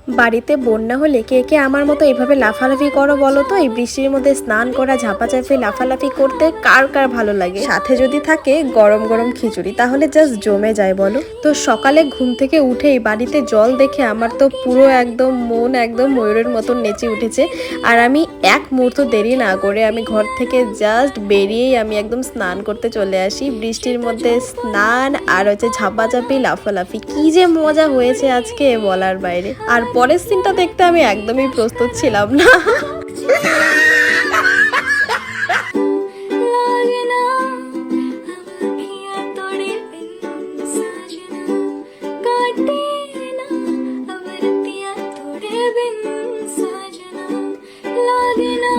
বাড়িতে বন্যা হলে কে কে আমার মতো এভাবে লাফালাফি করো বলো তো? এই বৃষ্টির মধ্যে স্নান করা, ঝাপাঝাপি লাফালাফি করতে কার কার ভালো লাগে? সাথে যদি থাকে গরম গরম খিচুড়ি, তাহলে জাস্ট জমে যায় বলো। তো সকালে ঘুম থেকে উঠেই বাড়িতে জল দেখে আমার তো পুরো একদম মন একদম ময়ূরের মতন নেচে উঠেছে। আর আমি এক মুহূর্ত দেরি না করে আমি ঘর থেকে জাস্ট বেরিয়েই আমি একদম স্নান করতে চলে আসি। বৃষ্টির মধ্যে স্নান আর হচ্ছে ঝাপাঝাপি লাফালাফি, কি যে মজা হয়েছে আজকে বলার বাইরে। আর পরের সিনটা দেখতে আমি একদমই প্রস্তুত ছিলাম না।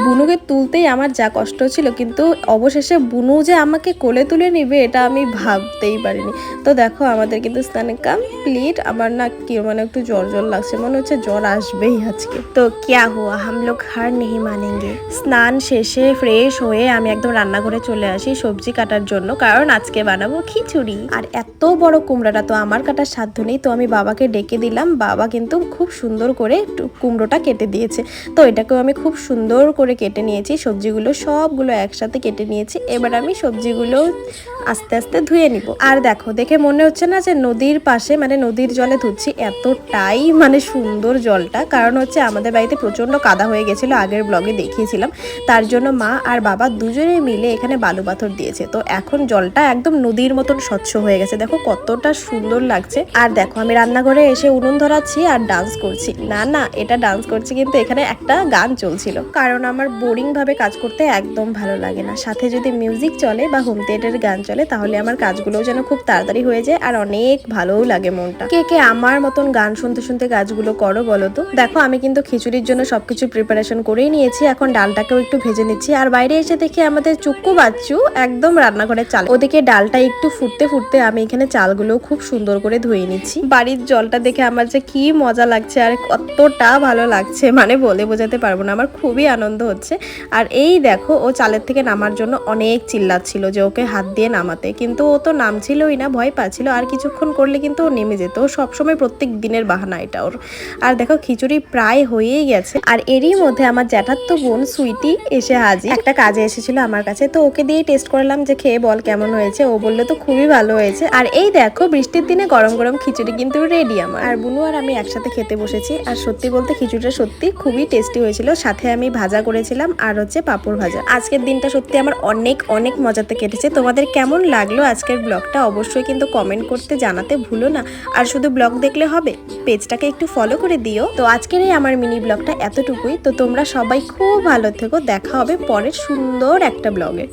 বুনুকে তুলতেই আমার যা কষ্ট ছিল, কিন্তু অবশেষে বুনু যে আমাকে কোলে তুলে নিবে এটা আমি ভাবতেই পারিনি। তো দেখো আমাদের কিন্তু স্নান কমপ্লিট। আমার না কি মানে একটু জ্বর জ্বর লাগছে, মনে হচ্ছে জ্বর আসবেই আজকে। তো ক্যা হুয়া, হাম লোগ হার নেহি মানেঙ্গে। স্নান শেষে ফ্রেশ হয়ে আমি একদম রান্নাঘরে চলে আসি সবজি কাটার জন্য, কারণ আজকে বানাবো খিচুড়ি। আর এত বড় কুমড়োটা তো আমার কাটার সাধ্য নেই, তো আমি বাবাকে ডেকে দিলাম। বাবা কিন্তু খুব সুন্দর করে কুমড়োটা কেটে দিয়েছে। তো এটাকেও আমি খুব সুন্দর করে কেটে নিয়েছি, সবজিগুলো সবগুলো একসাথে কেটে নিয়েছি। এবার আমি সবজিগুলো আস্তে আস্তে ধুয়ে নিব। আর দেখো, দেখে মনে হচ্ছে না যে নদীর পাশে মানে নদীর জলে ধুচ্ছি, এতটাই মানে সুন্দর জলটা। কারণ হচ্ছে আমাদের বাড়িতে প্রচন্ড কাদা হয়ে গেছিল, আগের ব্লগে দেখিয়েছিলাম। তার জন্য মা আর বাবা দুজনে মিলে এখানে বালু পাথর দিয়েছে। তো এখন জলটা একদম নদীর মতন স্বচ্ছ হয়ে গেছে, দেখো কতটা সুন্দর লাগছে। আর দেখো আমি রান্নাঘরে এসে উনুন ধরাচ্ছি আর ডান্স করছি। না না, এটা ডান্স করছি কিন্তু এখানে একটা গান চলছিল, কারণ আমার বোরিং ভাবে কাজ করতে একদম ভালো লাগে না। সাথে যদি মিউজিক চলে বা হোম থিয়েটারের গান চলে, তাহলে আমার কাজগুলোও যেন খুব তাড়াতাড়ি হয়ে যায় আর অনেক ভালোও লাগে মনটা। কে কে আমার মতন গান শুনতে শুনতে কাজগুলো করো বলো তো? দেখো আমি কিন্তু খিচুড়ির জন্য সবকিছু প্রিপারেশন করেই নিয়েছি, এখন ডালটাকেও একটু ভেজে নিচ্ছি। আর বাইরে এসে দেখি আমাদের চুক্কু বাচ্চু একদম রান্নাঘরের চাল, ওদিকে ডালটা একটু ফুটতে ফুটতে আমি এখানে চালগুলো খুব সুন্দর করে ধুয়ে নিচ্ছি। বাড়ির জলটা দেখে আমার যে কি মজা লাগছে আর কতটা ভালো লাগছে, মানে বলে বোঝাতে পারবো না, আমার খুবই আনন্দ হচ্ছে। আর এই দেখো ও চালের থেকে নামার জন্য অনেক চিল্লাচ্ছিল যে ওকে হাত দিয়ে নামাতে, কিন্তু ও তো নামছিলই না, ভয় পাচ্ছিল। আর কিছুক্ষণ করলে কিন্তু ও নেমে যেত, ও সবসময় প্রত্যেক দিনের বাহানা এটা ওর। আর দেখো খিচুড়ি প্রায় হয়েই গেছে। আর এরই মধ্যে আমার জ্যাঠাতো বোন সুইটি এসে হাজির, একটা কাজে এসেছিল আমার কাছে। তো ওকে দিয়ে টেস্ট করলাম যে খেয়ে বল কেমন হয়েছে। ও বললো তো খুবই ভালো হয়েছে। আর এই দেখো বৃষ্টির দিনে গরম গরম খিচুড়ি কিন্তু রেডি আমার। আর বুনু আর আমি একসাথে খেতে বসেছি। আর সত্যি বলতে খিচুড়িটা সত্যি খুবই টেস্টি হয়েছিল, সাথে আমি ভাজা করেছিলাম আর হচ্ছে পাঁপড় ভাজা। আজকের দিনটা সত্যি আমার অনেক অনেক মজাতে কেটেছে। তোমাদের কেমন লাগলো আজকের ব্লগটা অবশ্যই কিন্তু কমেন্ট করতে জানাতে ভুলো না। আর শুধু ব্লগ দেখলে হবে, পেজটাকে একটু ফলো করে দিও। তো আজকের এই আমার মিনি ব্লগটা এতটুকুই। তো তোমরা সবাই খুব ভালো থেকো, দেখা হবে পরের সুন্দর একটা ব্লগে।